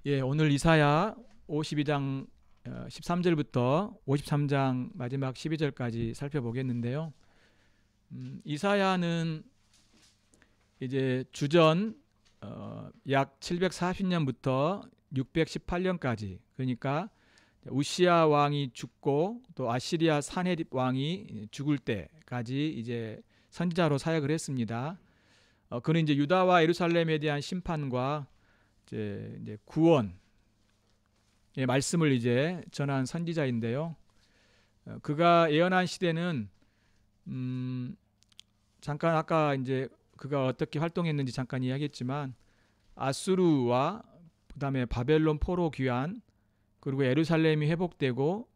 예, 오늘 이사야 52장 13절부터 53장 마지막 12절까지 살펴보겠는데요. 이사야는 이제 주전 약 740년부터 618년까지, 그러니까 우시야 왕이 죽고 또 아시리아 사네립 왕이 죽을 때까지 이제 선지자로 사역을 했습니다. 그는 이제 유다와 예루살렘에 대한 심판과 이제 구원의 말씀을 이제 전한 선지자인데요. 그가 예언한 시대는 잠깐 아까 이제 그가 어떻게 활동했는지 잠깐 이야기했지만 아수르와 그다음에 바벨론 포로 귀환, 그리고 예루살렘이 회복되고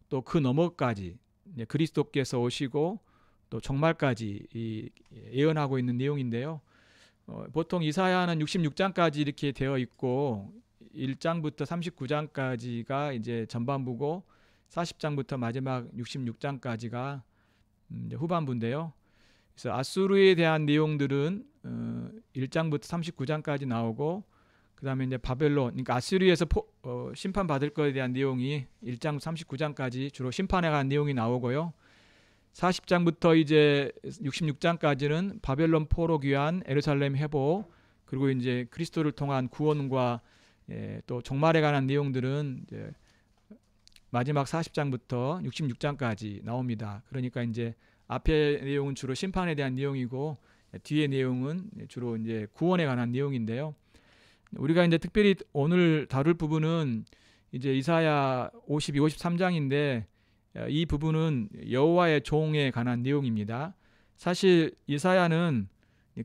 또 그 너머까지 그리스도께서 오시고 또 종말까지 예언하고 있는 내용인데요. 보통 이사야는 66장까지 이렇게 되어 있고 1장부터 39장까지가 이제 전반부고 40장부터 마지막 66장까지가 이제 후반부인데요. 그래서 아수르에 대한 내용들은 1장부터 39장까지 나오고, 그 다음에 이제 바벨론, 그러니까 아수르에서 심판받을 것에 대한 내용이 1장 39장까지 주로 심판에 관한 내용이 나오고요. 40장부터 이제 66장까지는 바벨론 포로 귀환, 예루살렘 회복, 그리고 이제 그리스도를 통한 구원과 또 종말에 관한 내용들은 이제 마지막 40장부터 66장까지 나옵니다. 그러니까 이제 앞의 내용은 주로 심판에 대한 내용이고 뒤의 내용은 주로 이제 구원에 관한 내용인데요. 우리가 이제 특별히 오늘 다룰 부분은 이제 이사야 52, 53장인데 이 부분은 여호와의 종에 관한 내용입니다. 사실 이사야는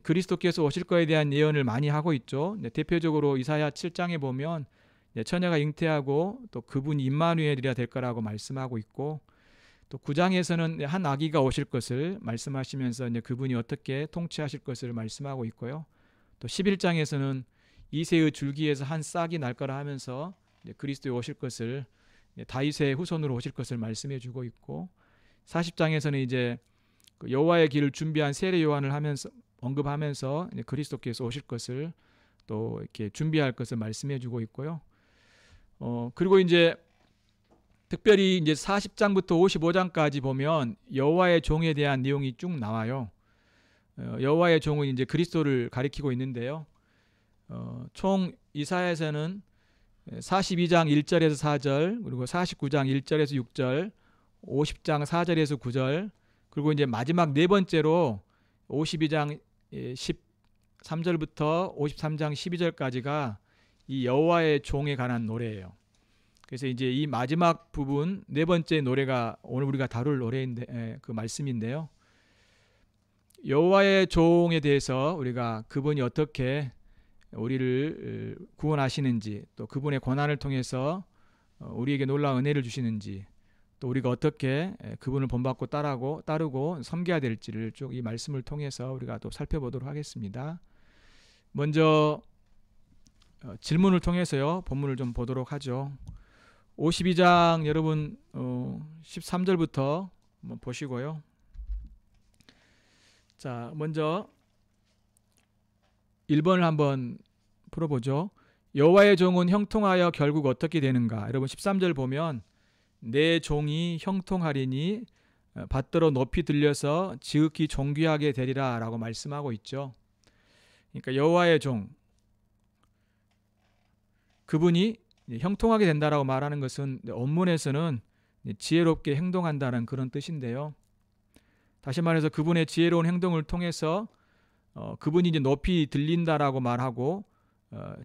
그리스도께서 오실 것에 대한 예언을 많이 하고 있죠. 대표적으로 이사야 7장에 보면 처녀가 잉태하고 또 그분이 임마누엘이라 될 거라고 말씀하고 있고, 또 9장에서는 한 아기가 오실 것을 말씀하시면서 이제 그분이 어떻게 통치하실 것을 말씀하고 있고요. 또 11장에서는 이새의 줄기에서 한 싹이 날 거라 하면서 그리스도에 오실 것을, 다윗의 후손으로 오실 것을 말씀해 주고 있고, 40장에서는 이제 여호와의 길을 준비한 세례 요한을 하면서 언급하면서 그리스도께서 오실 것을 또 이렇게 준비할 것을 말씀해 주고 있고요. 그리고 이제 특별히 이제 40장부터 55장까지 보면 여호와의 종에 대한 내용이 쭉 나와요. 여호와의 종은 이제 그리스도를 가리키고 있는데요. 총 이사야에서는 42장 1절에서 4절, 그리고 49장 1절에서 6절, 50장 4절에서 9절, 그리고 이제 마지막 네 번째로 52장 13절부터 53장 12절까지가 이 여호와의 종에 관한 노래예요. 그래서 이제 이 마지막 부분 네 번째 노래가 오늘 우리가 다룰 노래인데 그 말씀인데요. 여호와의 종에 대해서 우리가 그분이 어떻게 우리를 구원하시는지, 또 그분의 고난을 통해서 우리에게 놀라운 은혜를 주시는지, 또 우리가 어떻게 그분을 본받고 따르고 섬겨야 될지를 쭉 이 말씀을 통해서 우리가 또 살펴보도록 하겠습니다. 먼저 질문을 통해서요 본문을 좀 보도록 하죠. 52장 여러분 13절부터 한번 보시고요. 자, 먼저 1번을 한번 풀어보죠. 여호와의 종은 형통하여 결국 어떻게 되는가? 여러분 13절 보면 내 종이 형통하리니 받들어 높이 들려서 지극히 존귀하게 되리라 라고 말씀하고 있죠. 그러니까 여호와의 종, 그분이 형통하게 된다라고 말하는 것은 원문에서는 지혜롭게 행동한다는 그런 뜻인데요. 다시 말해서 그분의 지혜로운 행동을 통해서 그분이 이제 높이 들린다라고 말하고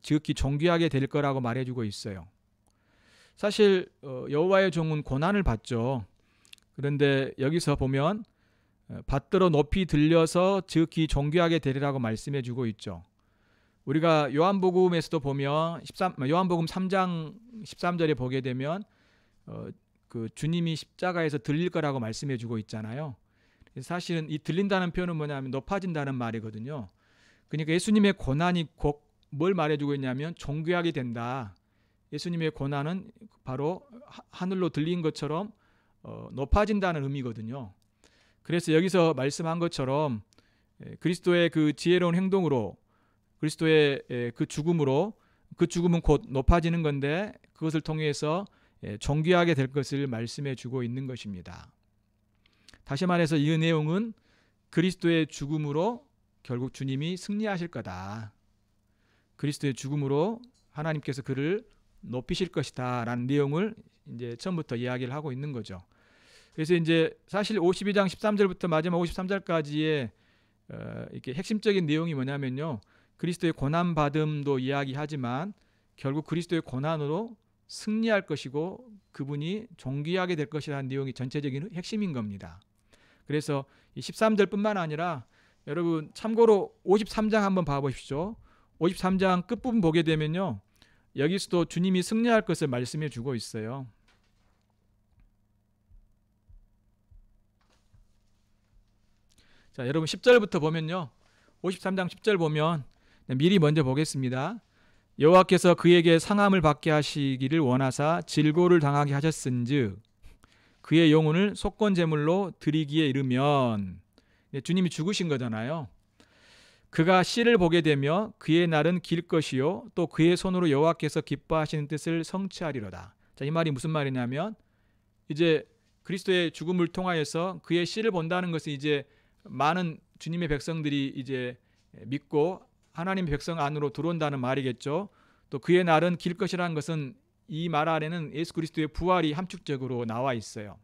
지극히 존귀하게 될 거라고 말해주고 있어요. 사실 여호와의 종은 고난을 받죠. 그런데 여기서 보면 받들어 높이 들려서 지극히 존귀하게 되리라고 말씀해주고 있죠. 우리가 요한복음에서도 보면 요한복음 3장 13절에 보게 되면 그 주님이 십자가에서 들릴 거라고 말씀해주고 있잖아요. 사실은 이 들린다는 표현은 뭐냐면 높아진다는 말이거든요. 그러니까 예수님의 고난이 곧 뭘 말해주고 있냐면 존귀하게 된다. 예수님의 고난은 바로 하늘로 들린 것처럼 높아진다는 의미거든요. 그래서 여기서 말씀한 것처럼 그리스도의 그 지혜로운 행동으로, 그리스도의 그 죽음으로 그 죽음은 곧 높아지는 건데 그것을 통해서 존귀하게 될 것을 말씀해 주고 있는 것입니다. 다시 말해서 이 내용은 그리스도의 죽음으로 결국 주님이 승리하실 거다. 그리스도의 죽음으로 하나님께서 그를 높이실 것이다라는 내용을 이제 처음부터 이야기를 하고 있는 거죠. 그래서 이제 사실 52장 13절부터 마지막 53절까지의 이렇게 핵심적인 내용이 뭐냐면요. 그리스도의 고난 받음도 이야기하지만 결국 그리스도의 고난으로 승리할 것이고 그분이 존귀하게 될 것이라는 내용이 전체적인 핵심인 겁니다. 그래서 이 13절뿐만 아니라 여러분 참고로 53장 한번 봐보십시오. 53장 끝부분 보게 되면요. 여기서도 주님이 승리할 것을 말씀해 주고 있어요. 자, 여러분 10절부터 보면요. 53장 10절 보면 미리 먼저 보겠습니다. 여호와께서 그에게 상함을 받게 하시기를 원하사 질고를 당하게 하셨은즉 그의 영혼을 속건 제물로 드리기에 이르면 주님이 죽으신 거잖아요. 그가 씨를 보게 되며 그의 날은 길 것이요 또 그의 손으로 여호와께서 기뻐하시는 뜻을 성취하리로다. 자, 이 말이 무슨 말이냐면 이제 그리스도의 죽음을 통하여서 그의 씨를 본다는 것은 이제 많은 주님의 백성들이 이제 믿고 하나님의 백성 안으로 들어온다는 말이겠죠. 또 그의 날은 길 것이라는 것은 이 말 아래는 예수 그리스도의 부활이 함축적으로 나와 있어요.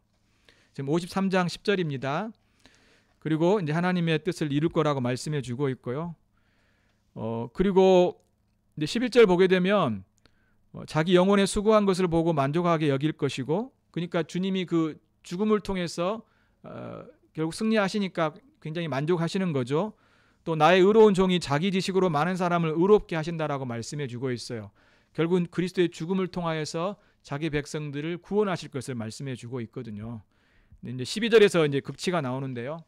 지금 53장 10절입니다. 그리고 이제 하나님의 뜻을 이룰 거라고 말씀해 주고 있고요. 그리고 이제 11절 보게 되면 자기 영혼에 수고한 것을 보고 만족하게 여길 것이고, 그러니까 주님이 그 죽음을 통해서 결국 승리하시니까 굉장히 만족하시는 거죠. 또 나의 의로운 종이 자기 지식으로 많은 사람을 의롭게 하신다라고 말씀해 주고 있어요. 결국은 그리스도의 죽음을 통하여서 자기 백성들을 구원하실 것을 말씀해 주고 있거든요. 이제 12절에서 이제 극치가 나오는데요.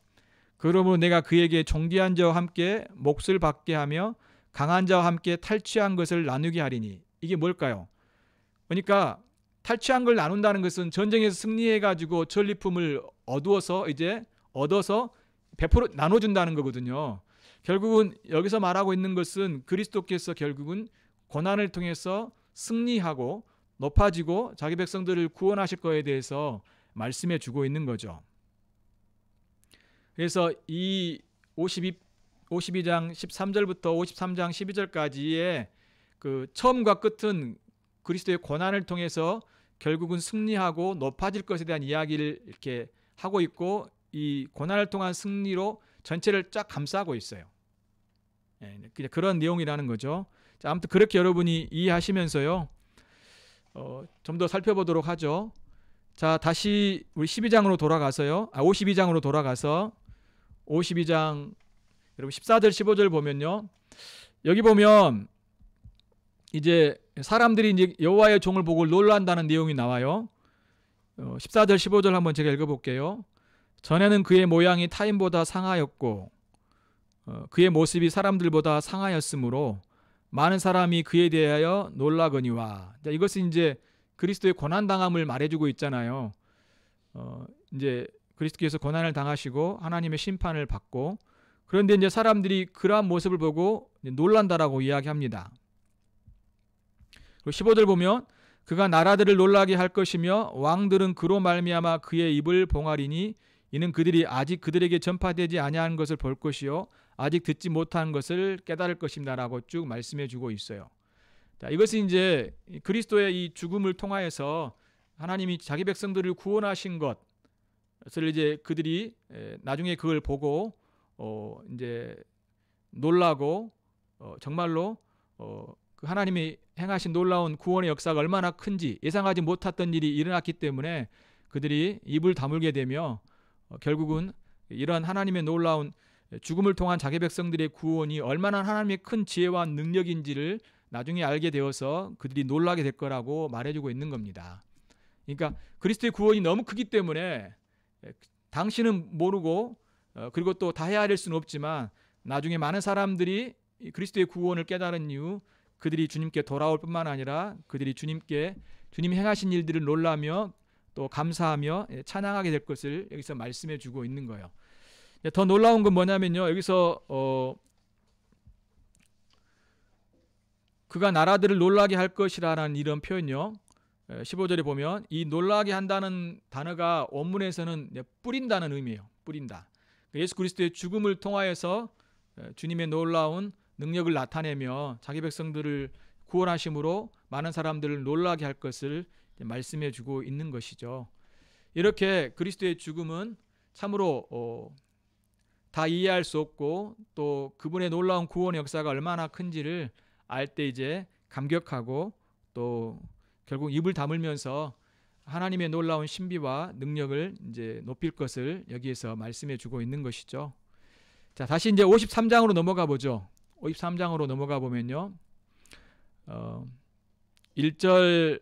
그러므로 내가 그에게 존귀한 자와 함께 몫을 받게 하며 강한 자와 함께 탈취한 것을 나누게 하리니. 이게 뭘까요? 그러니까 탈취한 걸 나눈다는 것은 전쟁에서 승리해가지고 전리품을 얻어서 베풀어 나눠준다는 거거든요. 결국은 여기서 말하고 있는 것은 그리스도께서 결국은 고난을 통해서 승리하고 높아지고 자기 백성들을 구원하실 거에 대해서 말씀해 주고 있는 거죠. 그래서 이 52장 13절부터 53장 12절까지의 그 처음과 끝은 그리스도의 고난을 통해서 결국은 승리하고 높아질 것에 대한 이야기를 이렇게 하고 있고, 이 고난을 통한 승리로 전체를 쫙 감싸고 있어요. 그런 내용이라는 거죠. 자, 아무튼 그렇게 여러분이 이해하시면서요, 좀 더 살펴보도록 하죠. 자, 다시 우리 52장으로 돌아가서 52장 여러분 14절 15절 보면요, 여기 보면 이제 사람들이 이제 여호와의 종을 보고 놀란다는 내용이 나와요. 14절 15절 한번 제가 읽어볼게요. 전에는 그의 모양이 타인보다 상하였고 그의 모습이 사람들보다 상하였으므로 많은 사람이 그에 대하여 놀라거니와. 이것은 이제 그리스도의 고난 당함을 말해주고 있잖아요. 이제 그리스도께서 고난을 당하시고 하나님의 심판을 받고, 그런데 이제 사람들이 그러한 모습을 보고 놀란다라고 이야기합니다. 그리고 15절 보면 그가 나라들을 놀라게 할 것이며 왕들은 그로 말미암아 그의 입을 봉하리니 이는 그들이 아직 그들에게 전파되지 아니한 것을 볼 것이요 아직 듣지 못한 것을 깨달을 것입니다라고 쭉 말씀해 주고 있어요. 자, 이것은 이제 그리스도의 이 죽음을 통하여서 하나님이 자기 백성들을 구원하신 것을 이제 그들이 나중에 그걸 보고 이제 놀라고 정말로 그 하나님이 행하신 놀라운 구원의 역사가 얼마나 큰지 예상하지 못했던 일이 일어났기 때문에 그들이 입을 다물게 되며 결국은 이런 하나님의 놀라운 죽음을 통한 자기 백성들의 구원이 얼마나 하나님의 큰 지혜와 능력인지를 나중에 알게 되어서 그들이 놀라게 될 거라고 말해주고 있는 겁니다. 그러니까 그리스도의 구원이 너무 크기 때문에 당신은 모르고 그리고 또 다 헤아릴 수는 없지만 나중에 많은 사람들이 그리스도의 구원을 깨달은 이후 그들이 주님께 돌아올 뿐만 아니라 그들이 주님이 행하신 일들을 놀라며 또 감사하며 찬양하게 될 것을 여기서 말씀해 주고 있는 거예요. 더 놀라운 건 뭐냐면요, 여기서 그가 나라들을 놀라게 할 것이라는 이런 표현요. 15절에 보면 이 놀라게 한다는 단어가 원문에서는 뿌린다는 의미예요. 뿌린다. 예수 그리스도의 죽음을 통하여서 주님의 놀라운 능력을 나타내며 자기 백성들을 구원하심으로 많은 사람들을 놀라게 할 것을 말씀해 주고 있는 것이죠. 이렇게 그리스도의 죽음은 참으로 다 이해할 수 없고 또 그분의 놀라운 구원의 역사가 얼마나 큰지를 알 때 이제 감격하고 또 결국 입을 다물면서 하나님의 놀라운 신비와 능력을 이제 높일 것을 여기에서 말씀해 주고 있는 것이죠. 자, 다시 이제 53장으로 넘어가 보죠. 53장으로 넘어가 보면요. 1절,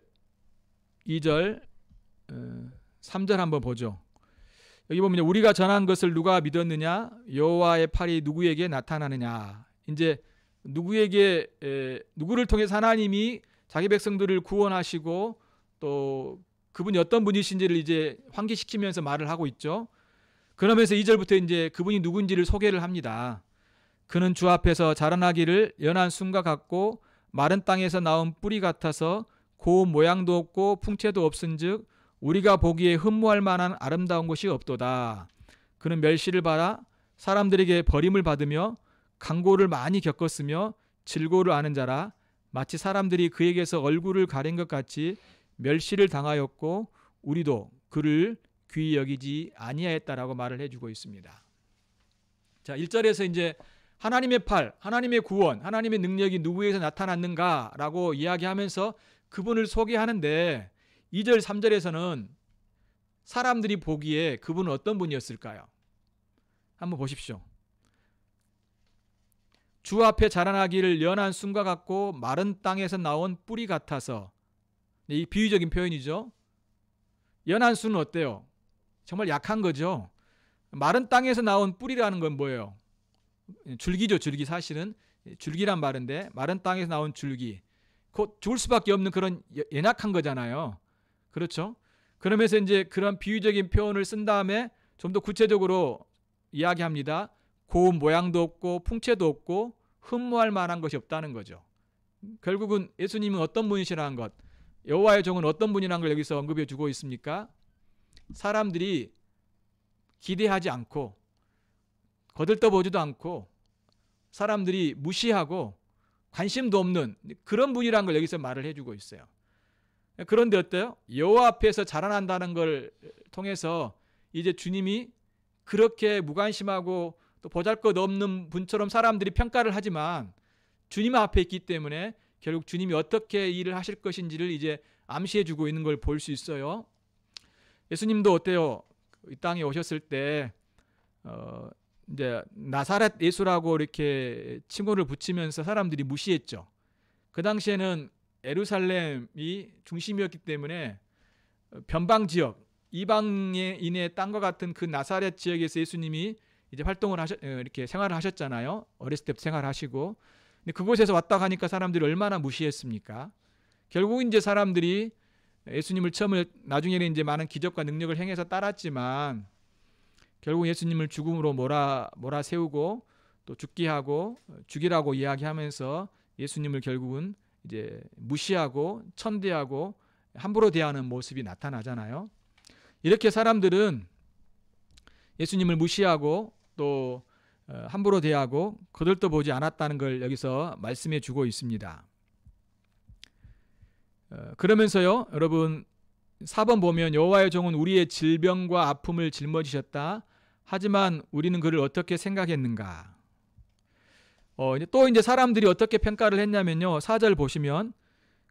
2절, 3절 한번 보죠. 여기 보면 우리가 전한 것을 누가 믿었느냐? 여호와의 팔이 누구에게 나타나느냐? 이제 누구를 통해서 하나님이 자기 백성들을 구원하시고 또 그분이 어떤 분이신지를 이제 환기시키면서 말을 하고 있죠. 그러면서 2절부터 이제 그분이 누군지를 소개를 합니다. 그는 주 앞에서 자라나기를 연한 순과 같고 마른 땅에서 나온 뿌리 같아서 고운 모양도 없고 풍채도 없은즉 우리가 보기에 흠모할 만한 아름다운 것이 없도다. 그는 멸시를 받아 사람들에게 버림을 받으며 강고를 많이 겪었으며 질고를 아는 자라 마치 사람들이 그에게서 얼굴을 가린 것 같이 멸시를 당하였고 우리도 그를 귀히 여기지 아니하였다라고 말을 해주고 있습니다. 자, 1절에서 이제 하나님의 팔, 하나님의 구원, 하나님의 능력이 누구에게서 나타났는가라고 이야기하면서 그분을 소개하는데 2절, 3절에서는 사람들이 보기에 그분은 어떤 분이었을까요? 한번 보십시오. 주 앞에 자라나기를 연한 순과 같고 마른 땅에서 나온 뿌리 같아서, 이 비유적인 표현이죠. 연한 순은 어때요? 정말 약한 거죠. 마른 땅에서 나온 뿌리라는 건 뭐예요? 줄기죠. 줄기. 사실은 줄기란 말인데 마른 땅에서 나온 줄기, 곧 죽을 수밖에 없는 그런 연약한 거잖아요. 그렇죠? 그러면서 이제 그런 비유적인 표현을 쓴 다음에 좀 더 구체적으로 이야기합니다. 고운 모양도 없고 풍채도 없고 흠모할 만한 것이 없다는 거죠. 결국은 예수님은 어떤 분이시라는 것, 여호와의 종은 어떤 분이라는 걸 여기서 언급해 주고 있습니까? 사람들이 기대하지 않고 거들떠보지도 않고 사람들이 무시하고 관심도 없는 그런 분이라는 걸 여기서 말을 해주고 있어요. 그런데 어때요? 여호와 앞에서 자라난다는 걸 통해서 이제 주님이 그렇게 무관심하고 또 보잘것없는 분처럼 사람들이 평가를 하지만 주님 앞에 있기 때문에 결국 주님이 어떻게 일을 하실 것인지를 이제 암시해주고 있는 걸 볼 수 있어요. 예수님도 어때요? 이 땅에 오셨을 때 이제 나사렛 예수라고 이렇게 칭호를 붙이면서 사람들이 무시했죠. 그 당시에는 예루살렘이 중심이었기 때문에 변방 지역, 이방인의 땅과 같은 그 나사렛 지역에서 예수님이 이제 활동을 이렇게 생활을 하셨잖아요. 어렸을 때부터 생활하시고. 근데 그곳에서 왔다 가니까 사람들이 얼마나 무시했습니까? 결국 이제 사람들이 예수님을 나중에는 이제 많은 기적과 능력을 행해서 따랐지만 결국 예수님을 죽음으로 몰아세우고 또 죽게 하고 죽이라고 이야기하면서 예수님을 결국은 이제 무시하고 천대하고 함부로 대하는 모습이 나타나잖아요. 이렇게 사람들은 예수님을 무시하고 또 함부로 대하고 거들떠보지 않았다는 걸 여기서 말씀해 주고 있습니다. 그러면서요, 여러분 4번 보면 여호와의 종은 우리의 질병과 아픔을 짊어지셨다. 하지만 우리는 그를 어떻게 생각했는가? 또 이제 사람들이 어떻게 평가를 했냐면요. 4절 보시면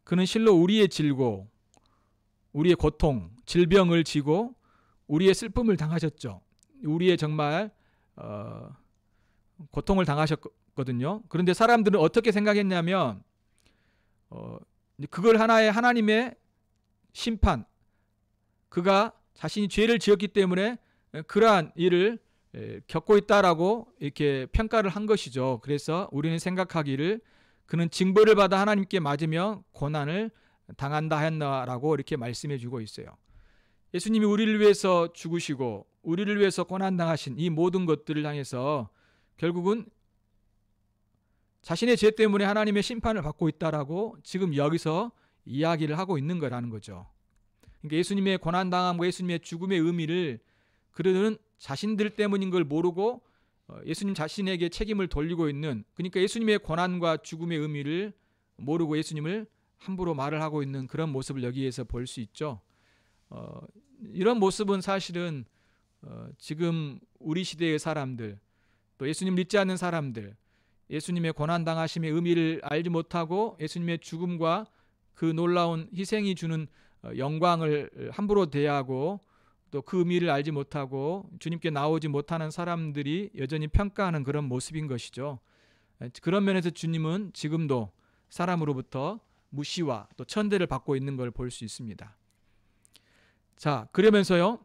그는 실로 우리의 질고 우리의 고통, 질병을 지고 우리의 슬픔을 당하셨죠. 우리의 정말 고통을 당하셨거든요. 그런데 사람들은 어떻게 생각했냐면 그걸 하나님의 심판, 그가 자신이 죄를 지었기 때문에 그러한 일을 겪고 있다라고 이렇게 평가를 한 것이죠. 그래서 우리는 생각하기를 그는 징벌을 받아 하나님께 맞으며 고난을 당한다 했나라고 이렇게 말씀해 주고 있어요. 예수님이 우리를 위해서 죽으시고 우리를 위해서 고난 당하신 이 모든 것들을 향해서 결국은 자신의 죄 때문에 하나님의 심판을 받고 있다라고 지금 여기서 이야기를 하고 있는 거라는 거죠. 그러니까 예수님의 고난당함과 예수님의 죽음의 의미를 그들은 자신들 때문인 걸 모르고 예수님 자신에게 책임을 돌리고 있는, 그러니까 예수님의 고난과 죽음의 의미를 모르고 예수님을 함부로 말을 하고 있는 그런 모습을 여기에서 볼 수 있죠. 이런 모습은 사실은 지금 우리 시대의 사람들, 또 예수님 믿지 않는 사람들, 예수님의 고난당하심의 의미를 알지 못하고 예수님의 죽음과 그 놀라운 희생이 주는 영광을 함부로 대하고 또 그 의미를 알지 못하고 주님께 나오지 못하는 사람들이 여전히 평가하는 그런 모습인 것이죠. 그런 면에서 주님은 지금도 사람으로부터 무시와 또 천대를 받고 있는 걸 볼 수 있습니다. 자, 그러면서요,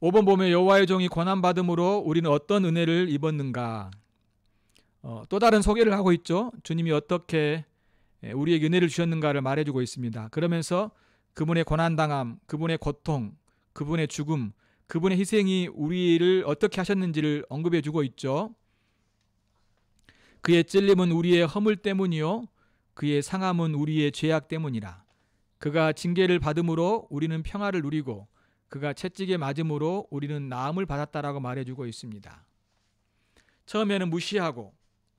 5번 보면 여호와의 종이 고난받음으로 우리는 어떤 은혜를 입었는가, 또 다른 소개를 하고 있죠. 주님이 어떻게 우리에게 은혜를 주셨는가를 말해주고 있습니다. 그러면서 그분의 고난당함, 그분의 고통, 그분의 죽음, 그분의 희생이 우리를 어떻게 하셨는지를 언급해주고 있죠. 그의 찔림은 우리의 허물 때문이요 그의 상함은 우리의 죄악 때문이라. 그가 징계를 받음으로 우리는 평화를 누리고 그가 채찍에 맞음으로 우리는 나음을 받았다라고 말해주고 있습니다. 처음에는 무시하고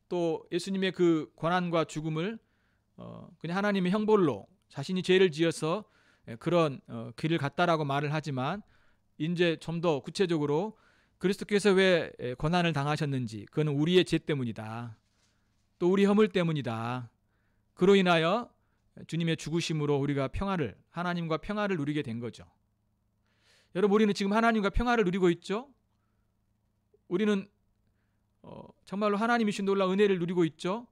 또 예수님의 그 고난과 죽음을 그냥 하나님의 형벌로 자신이 죄를 지어서 그런 길을 갔다라고 말을 하지만, 이제 좀 더 구체적으로 그리스도께서 왜 고난을 당하셨는지, 그거는 우리의 죄 때문이다, 또 우리 허물 때문이다, 그로 인하여 주님의 죽으심으로 우리가 평화를, 하나님과 평화를 누리게 된 거죠. 여러분, 우리는 지금 하나님과 평화를 누리고 있죠. 우리는 정말로 하나님이 주신 놀라운 은혜를 누리고 있죠.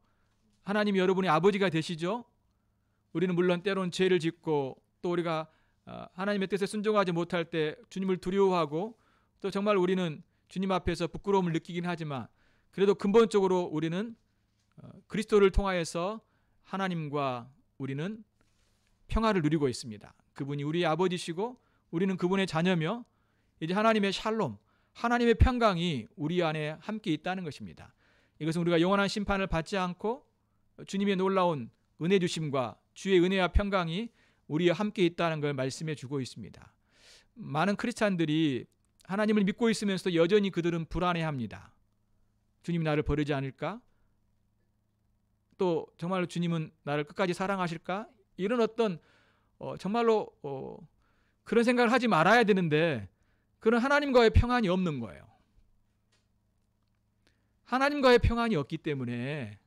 하나님이 여러분의 아버지가 되시죠. 우리는 물론 때로는 죄를 짓고 또 우리가 하나님의 뜻에 순종하지 못할 때 주님을 두려워하고 또 정말 우리는 주님 앞에서 부끄러움을 느끼긴 하지만, 그래도 근본적으로 우리는 그리스도를 통하여서 하나님과 우리는 평화를 누리고 있습니다. 그분이 우리의 아버지시고 우리는 그분의 자녀며 이제 하나님의 샬롬, 하나님의 평강이 우리 안에 함께 있다는 것입니다. 이것은 우리가 영원한 심판을 받지 않고 주님의 놀라운 은혜 주심과 주의 은혜와 평강이 우리와 함께 있다는 걸 말씀해 주고 있습니다. 많은 크리스찬들이 하나님을 믿고 있으면서도 여전히 그들은 불안해합니다. 주님이 나를 버리지 않을까? 또 정말로 주님은 나를 끝까지 사랑하실까? 이런 어떤 정말로 그런 생각을 하지 말아야 되는데, 그런 하나님과의 평안이 없는 거예요. 하나님과의 평안이 없기 때문에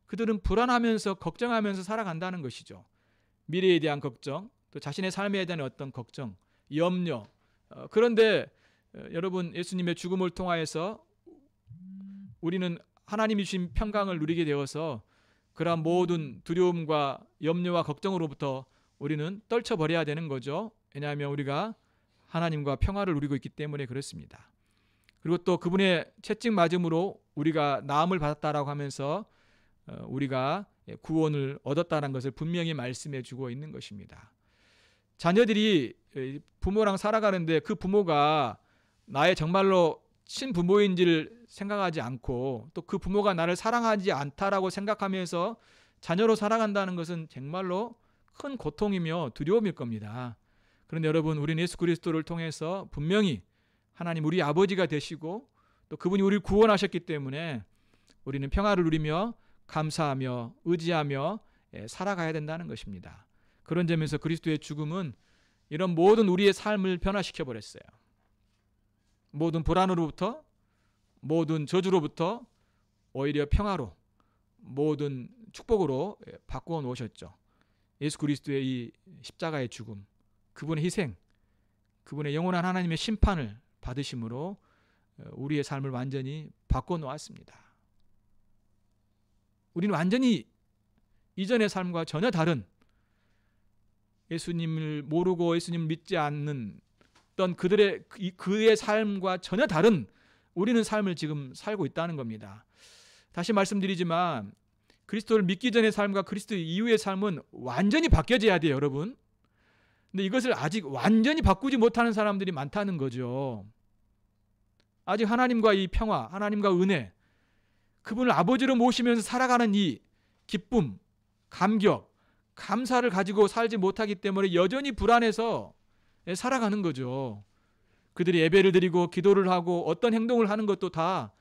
그들은 불안하면서 걱정하면서 살아간다는 것이죠. 미래에 대한 걱정, 또 자신의 삶에 대한 어떤 걱정, 염려. 그런데 여러분, 예수님의 죽음을 통하여서 우리는 하나님이 주신 평강을 누리게 되어서 그러한 모든 두려움과 염려와 걱정으로부터 우리는 떨쳐버려야 되는 거죠. 왜냐하면 우리가 하나님과 평화를 누리고 있기 때문에 그렇습니다. 그리고 또 그분의 채찍 맞음으로 우리가 나음을 받았다라고 하면서 우리가 구원을 얻었다는 것을 분명히 말씀해 주고 있는 것입니다. 자녀들이 부모랑 살아가는데 그 부모가 나의 정말로 친부모인지를 생각하지 않고 또 그 부모가 나를 사랑하지 않다라고 생각하면서 자녀로 살아간다는 것은 정말로 큰 고통이며 두려움일 겁니다. 그런데 여러분, 우리는 예수 그리스도를 통해서 분명히 하나님 우리 아버지가 되시고 또 그분이 우리를 구원하셨기 때문에 우리는 평화를 누리며 감사하며 의지하며 살아가야 된다는 것입니다. 그런 점에서 그리스도의 죽음은 이런 모든 우리의 삶을 변화시켜 버렸어요. 모든 불안으로부터, 모든 저주로부터 오히려 평화로, 모든 축복으로 바꾸어 놓으셨죠. 예수 그리스도의 이 십자가의 죽음, 그분의 희생, 그분의 영원한 하나님의 심판을 받으심으로 우리의 삶을 완전히 바꿔 놓았습니다. 우리는 완전히 이전의 삶과 전혀 다른, 예수님을 모르고 예수님을 믿지 않는 어떤 그의 삶과 전혀 다른 우리는 삶을 지금 살고 있다는 겁니다. 다시 말씀드리지만 그리스도를 믿기 전의 삶과 그리스도 이후의 삶은 완전히 바뀌어져야 돼요, 여러분. 근데 이것을 아직 완전히 바꾸지 못하는 사람들이 많다는 거죠. 아직 하나님과 이 평화, 하나님과 은혜, 그분을 아버지로 모시면서 살아가는 이 기쁨, 감격, 감사를 가지고 살지 못하기 때문에 여전히 불안해서 살아가는 거죠. 그들이 예배를 드리고 기도를 하고 어떤 행동을 하는 것도 다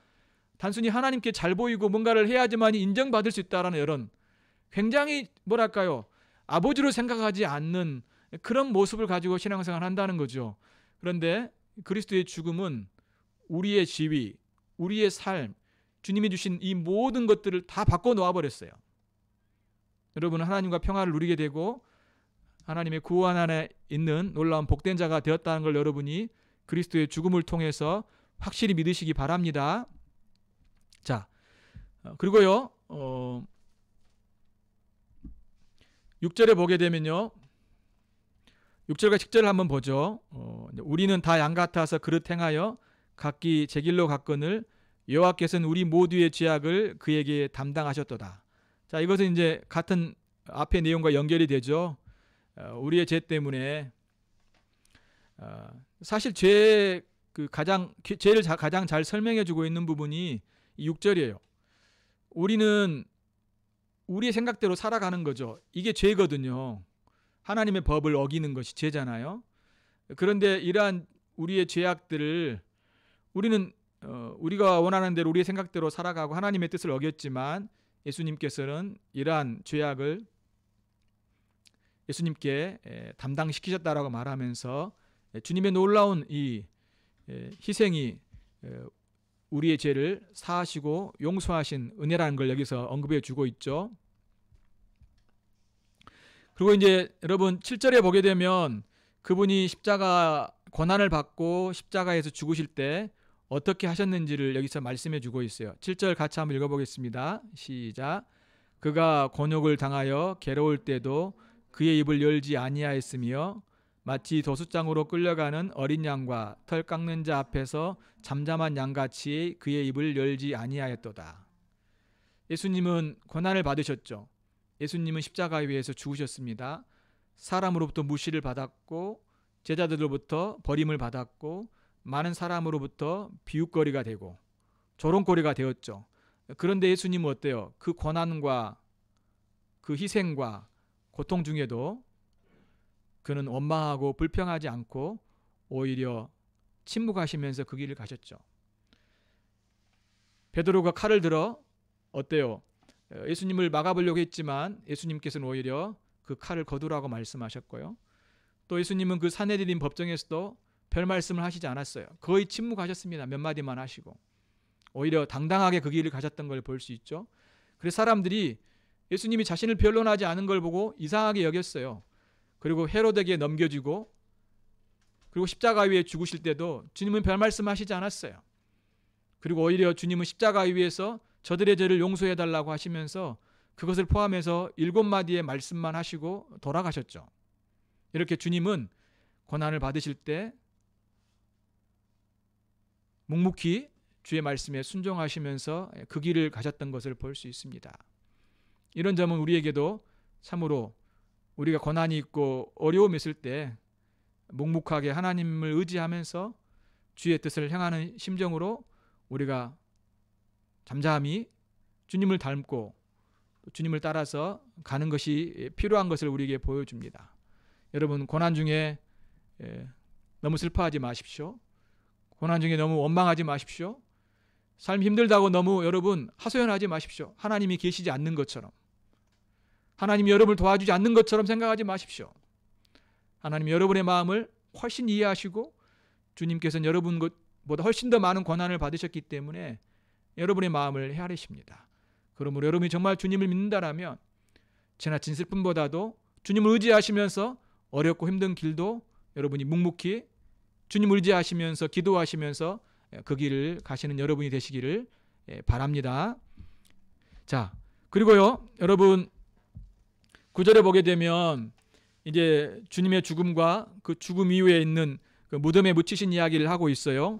단순히 하나님께 잘 보이고 뭔가를 해야지만 인정받을 수 있다는 이런 굉장히 뭐랄까요, 아버지로 생각하지 않는 그런 모습을 가지고 신앙생활을 한다는 거죠. 그런데 그리스도의 죽음은 우리의 지위, 우리의 삶, 주님이 주신 이 모든 것들을 다 바꿔 놓아 버렸어요. 여러분은 하나님과 평화를 누리게 되고 하나님의 구원 안에 있는 놀라운 복된 자가 되었다는 걸 여러분이 그리스도의 죽음을 통해서 확실히 믿으시기 바랍니다. 자, 그리고요 6절에 보게 되면요, 6절과 10절을 한번 보죠. 우리는 다 양 같아서 그릇 행하여 각기 제 길로 갔거늘 여호와께서는 우리 모두의 죄악을 그에게 담당하셨도다. 자, 이것은 이제 같은 앞의 내용과 연결이 되죠. 우리의 죄 때문에 사실 죄를 가장 잘 설명해주고 있는 부분이 이 6절이에요. 우리는 우리의 생각대로 살아가는 거죠. 이게 죄거든요. 하나님의 법을 어기는 것이 죄잖아요. 그런데 이러한 우리의 죄악들을 우리는 우리가 원하는 대로 우리의 생각대로 살아가고 하나님의 뜻을 어겼지만 예수님께서는 이러한 죄악을 예수님께 담당시키셨다라고 말하면서 주님의 놀라운 이 희생이 우리의 죄를 사하시고 용서하신 은혜라는 걸 여기서 언급해 주고 있죠. 그리고 이제 여러분 7절에 보게 되면 그분이 십자가 고난을 받고 십자가에서 죽으실 때 어떻게 하셨는지를 여기서 말씀해 주고 있어요. 7절 같이 한번 읽어보겠습니다. 시작. 그가 곤욕을 당하여 괴로울 때도 그의 입을 열지 아니하였으며 마치 도수장으로 끌려가는 어린 양과 털 깎는 자 앞에서 잠잠한 양같이 그의 입을 열지 아니하였도다. 예수님은 고난을 받으셨죠. 예수님은 십자가 위에서 죽으셨습니다. 사람으로부터 무시를 받았고 제자들로부터 버림을 받았고 많은 사람으로부터 비웃거리가 되고 조롱거리가 되었죠. 그런데 예수님은 어때요? 그 고난과 그 희생과 고통 중에도 그는 원망하고 불평하지 않고 오히려 침묵하시면서 그 길을 가셨죠. 베드로가 칼을 들어 어때요? 예수님을 막아보려고 했지만 예수님께서는 오히려 그 칼을 거두라고 말씀하셨고요. 또 예수님은 그 산헤드린 법정에서도 별 말씀을 하시지 않았어요. 거의 침묵하셨습니다. 몇 마디만 하시고 오히려 당당하게 그 길을 가셨던 걸 볼 수 있죠. 그래서 사람들이 예수님이 자신을 변론하지 않은 걸 보고 이상하게 여겼어요. 그리고 헤로데에게 넘겨지고 그리고 십자가 위에 죽으실 때도 주님은 별 말씀하시지 않았어요. 그리고 오히려 주님은 십자가 위에서 저들의 죄를 용서해달라고 하시면서 그것을 포함해서 7마디의 말씀만 하시고 돌아가셨죠. 이렇게 주님은 고난을 받으실 때 묵묵히 주의 말씀에 순종하시면서 그 길을 가셨던 것을 볼 수 있습니다. 이런 점은 우리에게도 참으로 우리가 고난이 있고 어려움이 있을 때 묵묵하게 하나님을 의지하면서 주의 뜻을 행하는 심정으로 우리가 잠잠히 주님을 닮고 주님을 따라서 가는 것이 필요한 것을 우리에게 보여줍니다. 여러분, 고난 중에 너무 슬퍼하지 마십시오. 고난 중에 너무 원망하지 마십시오. 삶 힘들다고 너무 여러분 하소연하지 마십시오. 하나님이 계시지 않는 것처럼, 하나님이 여러분을 도와주지 않는 것처럼 생각하지 마십시오. 하나님이 여러분의 마음을 훨씬 이해하시고 주님께서는 여러분보다 훨씬 더 많은 고난을 받으셨기 때문에 여러분의 마음을 헤아리십니다. 그러므로 여러분이 정말 주님을 믿는다라면 지나친 슬픔보다도 주님을 의지하시면서 어렵고 힘든 길도 여러분이 묵묵히 주님을 의지하시면서 기도하시면서 그 길을 가시는 여러분이 되시기를 바랍니다. 자, 그리고요, 여러분 9절에 보게 되면 이제 주님의 죽음과 그 죽음 이후에 있는 그 무덤에 묻히신 이야기를 하고 있어요.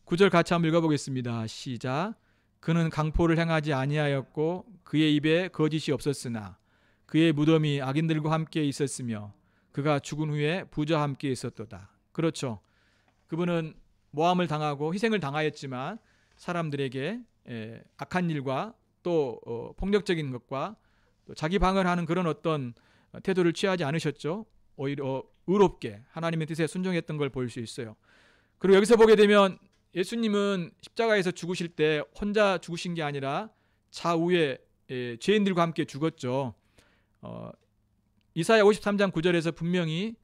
9절 같이 한번 읽어보겠습니다. 시작. 그는 강포를 행하지 아니하였고 그의 입에 거짓이 없었으나 그의 무덤이 악인들과 함께 있었으며 그가 죽은 후에 부자와 함께 있었도다. 그렇죠. 그분은 모함을 당하고 희생을 당하였지만 사람들에게 악한 일과 또 폭력적인 것과 또 자기 방어하는 그런 어떤 태도를 취하지 않으셨죠. 오히려 의롭게 하나님의 뜻에 순종했던 걸 볼 수 있어요. 그리고 여기서 보게 되면 예수님은 십자가에서 죽으실 때 혼자 죽으신 게 아니라 좌우에 죄인들과 함께 죽었죠. 이사야 53장 9절에서 분명히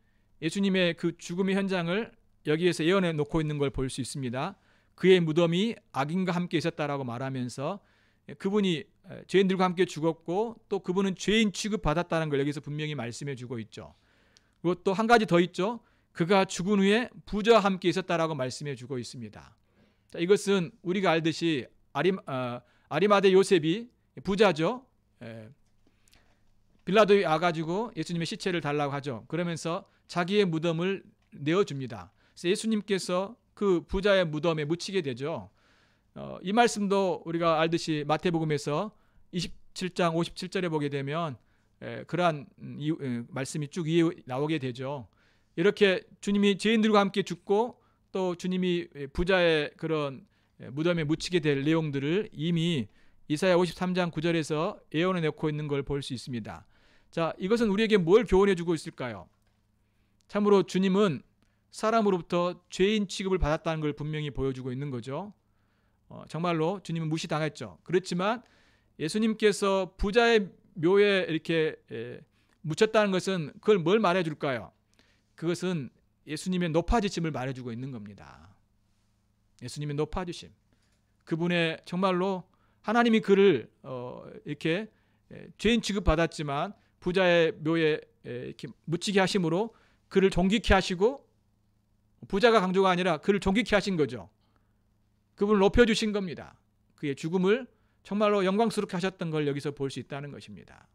예수님의 그 죽음의 현장을 여기에서 예언해 놓고 있는 걸 볼 수 있습니다. 그의 무덤이 악인과 함께 있었다라고 말하면서 그분이 죄인들과 함께 죽었고 또 그분은 죄인 취급받았다는 걸 여기서 분명히 말씀해 주고 있죠. 그리고 또 한 가지 더 있죠. 그가 죽은 후에 부자와 함께 있었다라고 말씀해 주고 있습니다. 자, 이것은 우리가 알듯이 아리마대 요셉이 부자죠. 빌라도에 와가지고 예수님의 시체를 달라고 하죠. 그러면서 자기의 무덤을 내어줍니다. 그래서 예수님께서 그 부자의 무덤에 묻히게 되죠. 이 말씀도 우리가 알듯이 마태복음에서 27장 57절에 보게 되면 그러한 말씀이 쭉 나오게 되죠. 이렇게 주님이 죄인들과 함께 죽고 또 주님이 부자의 그런 무덤에 묻히게 될 내용들을 이미 이사야 53장 9절에서 예언해 놓고 있는 걸 볼 수 있습니다. 자, 이것은 우리에게 뭘 교훈해 주고 있을까요? 참으로 주님은 사람으로부터 죄인 취급을 받았다는 걸 분명히 보여주고 있는 거죠. 정말로 주님은 무시당했죠. 그렇지만 예수님께서 부자의 묘에 이렇게 묻혔다는 것은 그걸 뭘 말해줄까요? 그것은 예수님의 높아지심을 말해주고 있는 겁니다. 예수님의 높아지심. 그분의 정말로 하나님이 그를 이렇게 죄인 취급받았지만 부자의 묘에 이렇게 묻히게 하심으로 그를 존귀케 하시고 부자가 강조가 아니라 그를 존귀케 하신 거죠. 그분을 높여주신 겁니다. 그의 죽음을 정말로 영광스럽게 하셨던 걸 여기서 볼 수 있다는 것입니다.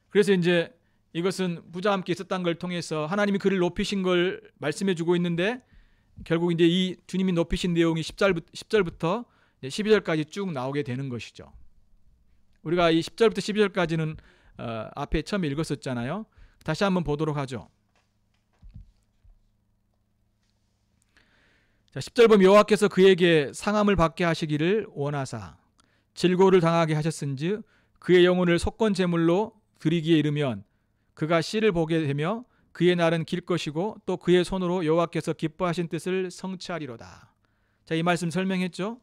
그래서 이제 이것은 부자와 함께 있었던 걸 통해서 하나님이 그를 높이신 걸 말씀해 주고 있는데 결국 이제 이 주님이 높이신 내용이 10절부터 12절까지 쭉 나오게 되는 것이죠. 우리가 이 10절부터 12절까지는 앞에 처음에 읽었었잖아요. 다시 한번 보도록 하죠. 자, 10절 보면 여호와께서 그에게 상함을 받게 하시기를 원하사 질고를 당하게 하셨은즉 그의 영혼을 속건 제물로 드리기에 이르면 그가 씨를 보게 되며 그의 날은 길 것이고 또 그의 손으로 여호와께서 기뻐하신 뜻을 성취하리로다. 자, 이 말씀 설명했죠.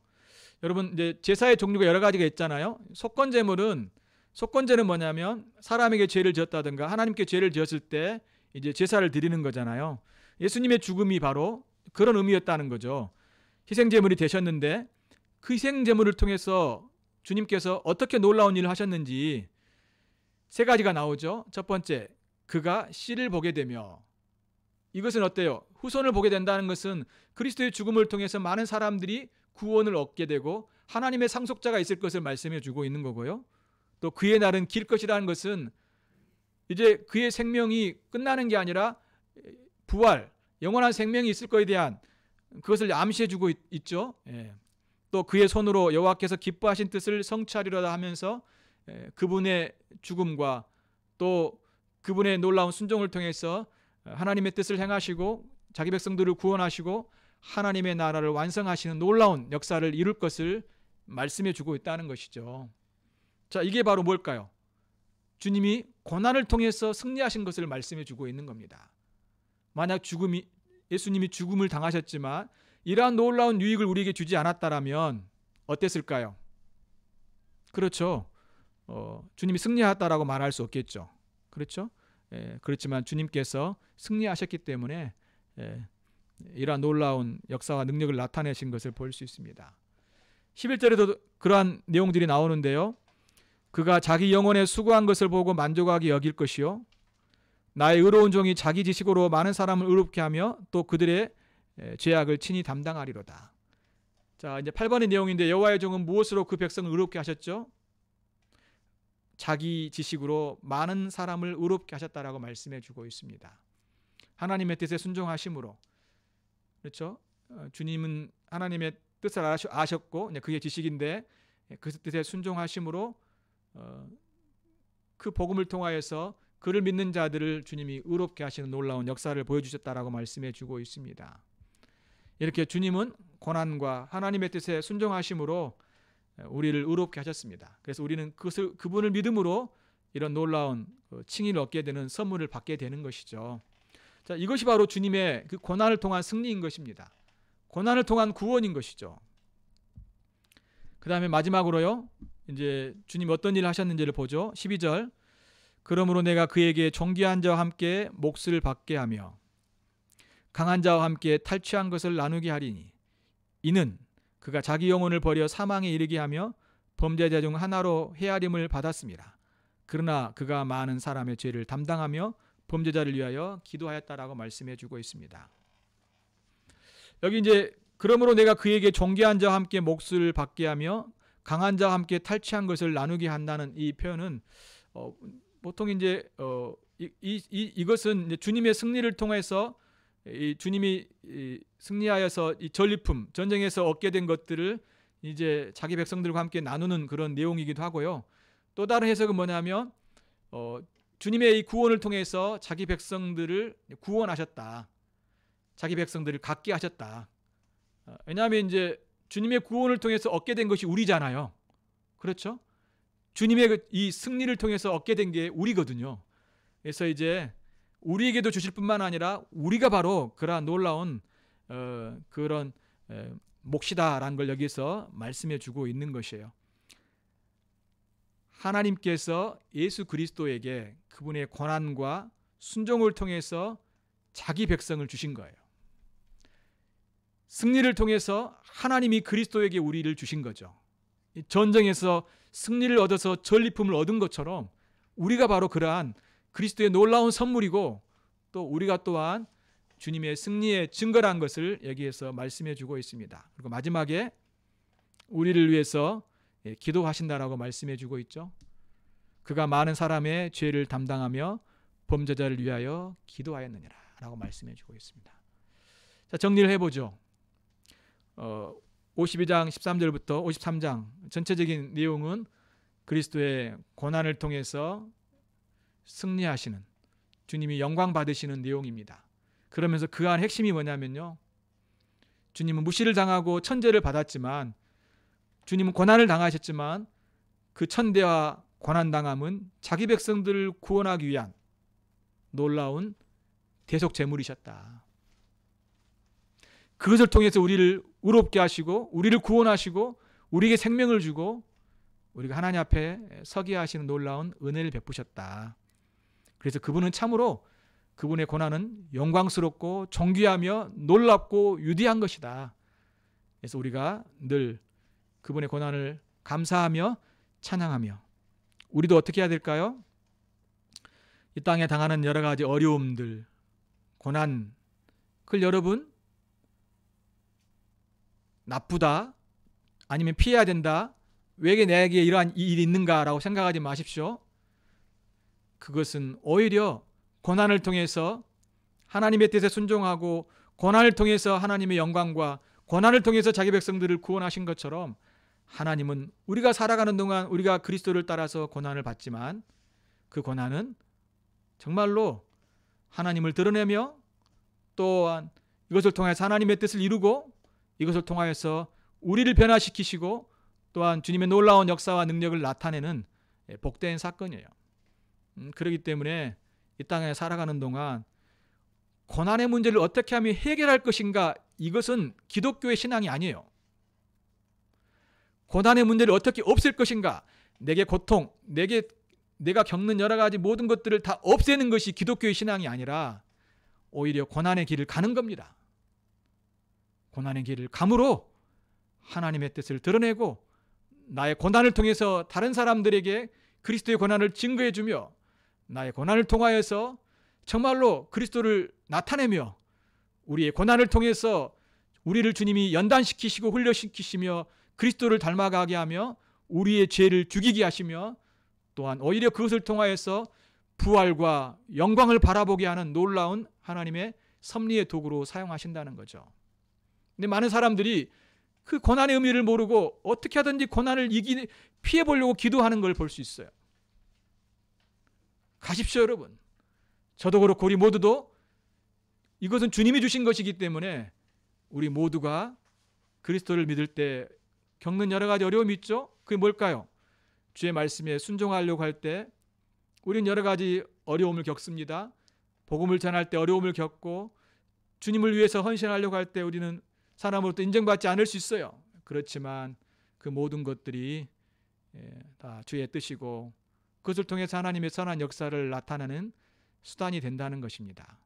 여러분 이제 제사의 종류가 여러 가지가 있잖아요. 속건제물은 속건제는 뭐냐면 사람에게 죄를 지었다든가 하나님께 죄를 지었을 때 이제 제사를 드리는 거잖아요. 예수님의 죽음이 바로 그런 의미였다는 거죠. 희생제물이 되셨는데 그 희생제물을 통해서 주님께서 어떻게 놀라운 일을 하셨는지 세 가지가 나오죠. 첫 번째, 그가 씨를 보게 되며, 이것은 어때요? 후손을 보게 된다는 것은 그리스도의 죽음을 통해서 많은 사람들이 구원을 얻게 되고 하나님의 상속자가 있을 것을 말씀해 주고 있는 거고요. 또 그의 날은 길 것이라는 것은 이제 그의 생명이 끝나는 게 아니라 부활, 영원한 생명이 있을 것에 대한 그것을 암시해 주고 있죠. 또 그의 손으로 여호와께서 기뻐하신 뜻을 성취하리로다 하면서 그분의 죽음과 또 그분의 놀라운 순종을 통해서 하나님의 뜻을 행하시고 자기 백성들을 구원하시고 하나님의 나라를 완성하시는 놀라운 역사를 이룰 것을 말씀해 주고 있다는 것이죠. 자, 이게 바로 뭘까요? 주님이 고난을 통해서 승리하신 것을 말씀해 주고 있는 겁니다. 만약 예수님이 죽음을 당하셨지만 이러한 놀라운 유익을 우리에게 주지 않았다라면 어땠을까요? 그렇죠. 주님이 승리하였다라고 말할 수 없겠죠. 그렇죠? 그렇지만 주님께서 승리하셨기 때문에 이러한 놀라운 역사와 능력을 나타내신 것을 볼 수 있습니다. 11절에도 그러한 내용들이 나오는데요. 그가 자기 영혼에 수고한 것을 보고 만족하게 여길 것이요 나의 의로운 종이 자기 지식으로 많은 사람을 의롭게 하며 또 그들의 죄악을 친히 담당하리로다. 자, 이제 8번의 내용인데 여호와의 종은 무엇으로 그 백성을 의롭게 하셨죠? 자기 지식으로 많은 사람을 의롭게 하셨다라고 말씀해 주고 있습니다. 하나님의 뜻에 순종하심으로. 그렇죠? 주님은 하나님의 뜻을 아셨고 그게 지식인데 그 뜻에 순종하심으로 그 복음을 통하여서 그를 믿는 자들을 주님이 의롭게 하시는 놀라운 역사를 보여주셨다라고 말씀해 주고 있습니다. 이렇게 주님은 고난과 하나님의 뜻에 순종하심으로 우리를 의롭게 하셨습니다. 그래서 우리는 그분을 믿음으로 이런 놀라운 칭의를 얻게 되는 선물을 받게 되는 것이죠. 자, 이것이 바로 주님의 그 고난을 통한 승리인 것입니다. 고난을 통한 구원인 것이죠. 그 다음에 마지막으로요, 이제 주님이 어떤 일을 하셨는지를 보죠. 12절. 그러므로 내가 그에게 존귀한 자와 함께 몫을 받게 하며 강한 자와 함께 탈취한 것을 나누게 하리니 이는 그가 자기 영혼을 버려 사망에 이르게 하며 범죄자 중 하나로 헤아림을 받았습니다. 그러나 그가 많은 사람의 죄를 담당하며 범죄자를 위하여 기도하였다라고 말씀해 주고 있습니다. 여기 이제 그러므로 내가 그에게 존귀한 자와 함께 몫을 받게 하며 강한 자와 함께 탈취한 것을 나누게 한다는 이 표현은 보통 이제 이것은 이제 주님의 승리를 통해서 주님이 승리하여서 이 전리품, 전쟁에서 얻게 된 것들을 이제 자기 백성들과 함께 나누는 그런 내용이기도 하고요. 또 다른 해석은 뭐냐면 주님의 이 구원을 통해서 자기 백성들을 구원하셨다. 자기 백성들을 갖게 하셨다. 왜냐하면 이제 주님의 구원을 통해서 얻게 된 것이 우리잖아요. 그렇죠? 주님의 이 승리를 통해서 얻게 된 게 우리거든요. 그래서 이제 우리에게도 주실 뿐만 아니라 우리가 바로 그러한 놀라운 그런 몫이다라는 걸 여기서 말씀해 주고 있는 것이에요. 하나님께서 예수 그리스도에게 그분의 고난과 순종을 통해서 자기 백성을 주신 거예요. 승리를 통해서 하나님이 그리스도에게 우리를 주신 거죠. 전쟁에서 승리를 얻어서 전리품을 얻은 것처럼 우리가 바로 그러한 그리스도의 놀라운 선물이고 또 우리가 또한 주님의 승리의 증거라는 것을 여기에서 말씀해 주고 있습니다. 그리고 마지막에 우리를 위해서 기도하신다라고 말씀해 주고 있죠. 그가 많은 사람의 죄를 담당하며 범죄자를 위하여 기도하였느니라 라고 말씀해 주고 있습니다. 자, 정리를 해보죠. 52장 13절부터 53장 전체적인 내용은 그리스도의 고난을 통해서 승리하시는 주님이 영광 받으시는 내용입니다. 그러면서 그 안 핵심이 뭐냐면요, 주님은 무시를 당하고 천대를 받았지만 주님은 고난을 당하셨지만 그 천대와 고난당함은 자기 백성들을 구원하기 위한 놀라운 대속제물이셨다. 그것을 통해서 우리를 의롭게 하시고 우리를 구원하시고 우리에게 생명을 주고 우리가 하나님 앞에 서게 하시는 놀라운 은혜를 베푸셨다. 그래서 그분은 참으로 그분의 고난은 영광스럽고 존귀하며 놀랍고 위대한 것이다. 그래서 우리가 늘 그분의 고난을 감사하며 찬양하며 우리도 어떻게 해야 될까요? 이 땅에 당하는 여러 가지 어려움들, 고난, 그걸 여러분 나쁘다 아니면 피해야 된다, 왜 내게 이러한 일이 있는가라고 생각하지 마십시오. 그것은 오히려 고난을 통해서 하나님의 뜻에 순종하고 고난을 통해서 하나님의 영광과 고난을 통해서 자기 백성들을 구원하신 것처럼 하나님은 우리가 살아가는 동안 우리가 그리스도를 따라서 고난을 받지만 그 고난은 정말로 하나님을 드러내며 또한 이것을 통해서 하나님의 뜻을 이루고 이것을 통하여서 우리를 변화시키시고 또한 주님의 놀라운 역사와 능력을 나타내는 복된 사건이에요. 그렇기 때문에 이 땅에 살아가는 동안 고난의 문제를 어떻게 하면 해결할 것인가, 이것은 기독교의 신앙이 아니에요. 고난의 문제를 어떻게 없앨 것인가, 내게 고통, 내가 겪는 여러 가지 모든 것들을 다 없애는 것이 기독교의 신앙이 아니라 오히려 고난의 길을 가는 겁니다. 고난의 길을 감으로 하나님의 뜻을 드러내고 나의 고난을 통해서 다른 사람들에게 그리스도의 고난을 증거해주며 나의 고난을 통하여서 정말로 그리스도를 나타내며 우리의 고난을 통해서 우리를 주님이 연단시키시고 훈련시키시며 그리스도를 닮아가게 하며 우리의 죄를 죽이게 하시며 또한 오히려 그것을 통하여서 부활과 영광을 바라보게 하는 놀라운 하나님의 섭리의 도구로 사용하신다는 거죠. 근데 많은 사람들이 그 고난의 의미를 모르고 어떻게 하든지 고난을 피해보려고 기도하는 걸 볼 수 있어요. 가십시오, 여러분. 저도 그렇고 우리 모두도 이것은 주님이 주신 것이기 때문에 우리 모두가 그리스도를 믿을 때 겪는 여러 가지 어려움이 있죠. 그게 뭘까요? 주의 말씀에 순종하려고 할 때 우리는 여러 가지 어려움을 겪습니다. 복음을 전할 때 어려움을 겪고 주님을 위해서 헌신하려고 할 때 우리는 사람으로부터 인정받지 않을 수 있어요. 그렇지만 그 모든 것들이 다 주의 뜻이고 그것을 통해서 하나님의 선한 역사를 나타내는 수단이 된다는 것입니다.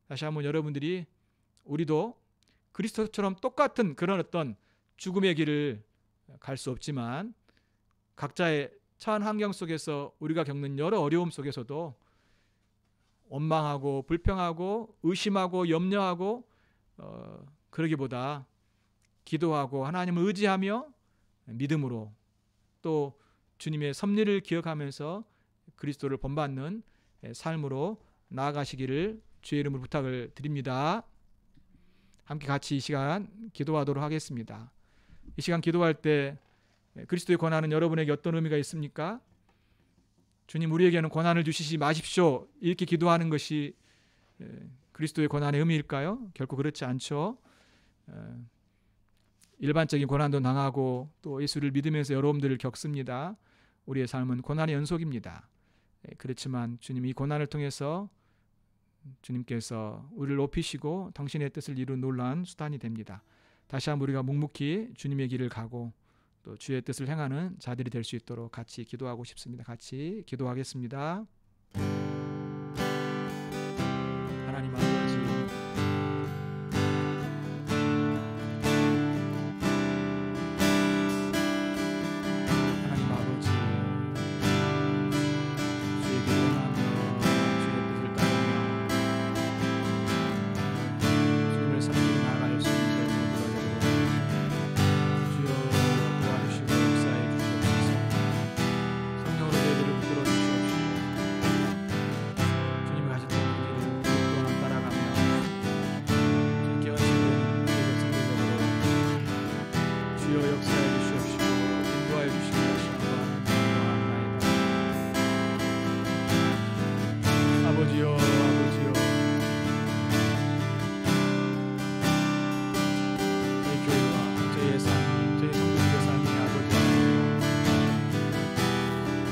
다시 한번 여러분들이 우리도 그리스도처럼 똑같은 그런 어떤 죽음의 길을 갈 수 없지만 각자의 처한 환경 속에서 우리가 겪는 여러 어려움 속에서도 원망하고 불평하고 의심하고 염려하고 그러기보다 기도하고 하나님을 의지하며 믿음으로 또 주님의 섭리를 기억하면서 그리스도를 본받는 삶으로 나아가시기를 주의 이름으로 부탁을 드립니다. 함께 같이 이 시간 기도하도록 하겠습니다. 이 시간 기도할 때 그리스도의 권한은 여러분에게 어떤 의미가 있습니까? 주님, 우리에게는 권한을 주시지 마십시오. 이렇게 기도하는 것이 그리스도의 권한의 의미일까요? 결코 그렇지 않죠. 일반적인 고난도 당하고 또 예수를 믿으면서 여러분들을 겪습니다. 우리의 삶은 고난의 연속입니다. 그렇지만 주님, 이 고난을 통해서 주님께서 우리를 높이시고 당신의 뜻을 이룬 놀라운 수단이 됩니다. 다시 한번 우리가 묵묵히 주님의 길을 가고 또 주의 뜻을 행하는 자들이 될 수 있도록 같이 기도하고 싶습니다. 같이 기도하겠습니다. 하나님 아버지, 주의 길을 행하며 주의 뜻을 따르며 주님을 섬기며 나아갈 수 있는 아버지요, 아버지요, 저희 교회와 저희의 삶, 저희 성도들의 삶이 아버지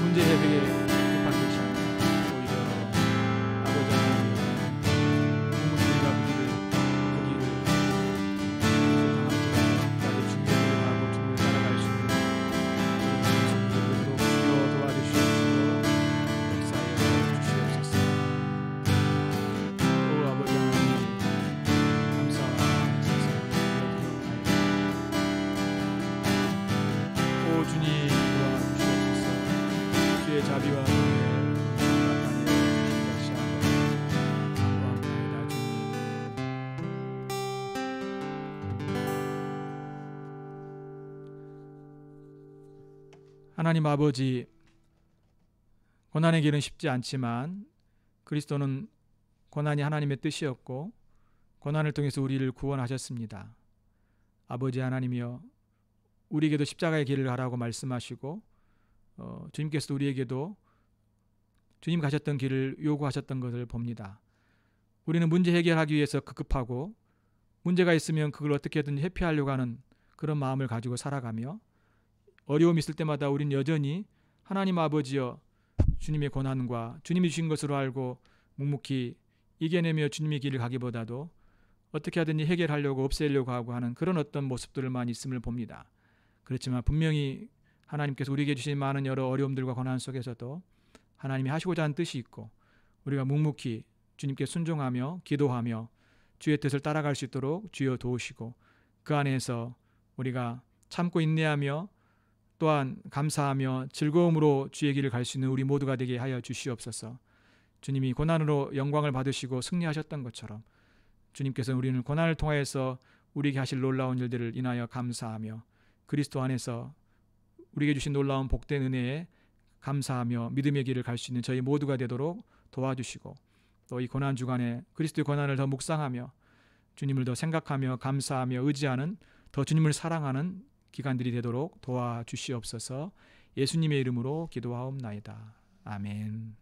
문제 해결에 급한 것이 아니라 오히려 아버지 하나님 우리가 그 길을 나의 준비를 하고 준비를 따라갈 수 있는 그런 성도들로 주여 도와주시옵시고 역사에 주시옵소서. 주님 도와주시옵소서. 주의 자비와 은혜 나타내 주신 것이 간구합니다. 주님, 하나님 아버지, 고난의 길은 쉽지 않지만 그리스도는 고난이 하나님의 뜻이었고 고난을 통해서 우리를 구원하셨습니다. 아버지 하나님이여, 우리에게도 십자가의 길을 가라고 말씀하시고 주님께서도 우리에게도 주님 가셨던 길을 요구하셨던 것을 봅니다. 우리는 문제 해결하기 위해서 급급하고 문제가 있으면 그걸 어떻게든 회피하려고 하는 그런 마음을 가지고 살아가며 어려움이 있을 때마다 우리는 여전히 하나님 아버지여 주님의 고난과 주님이 주신 것으로 알고 묵묵히 이겨내며 주님의 길을 가기보다도 어떻게 하든지 해결하려고 없애려고 하고 하는 그런 어떤 모습들만 있음을 봅니다. 그렇지만 분명히 하나님께서 우리에게 주신 많은 여러 어려움들과 고난 속에서도 하나님이 하시고자 하는 뜻이 있고 우리가 묵묵히 주님께 순종하며 기도하며 주의 뜻을 따라갈 수 있도록 주여 도우시고 그 안에서 우리가 참고 인내하며 또한 감사하며 즐거움으로 주의 길을 갈 수 있는 우리 모두가 되게 하여 주시옵소서. 주님이 고난으로 영광을 받으시고 승리하셨던 것처럼 주님께서는 우리는 고난을 통하여서 우리에게 하실 놀라운 일들을 인하여 감사하며 그리스도 안에서 우리에게 주신 놀라운 복된 은혜에 감사하며 믿음의 길을 갈 수 있는 저희 모두가 되도록 도와주시고 또 이 고난 주간에 그리스도의 고난을 더 묵상하며 주님을 더 생각하며 감사하며 의지하는 더 주님을 사랑하는 기간들이 되도록 도와주시옵소서. 예수님의 이름으로 기도하옵나이다. 아멘.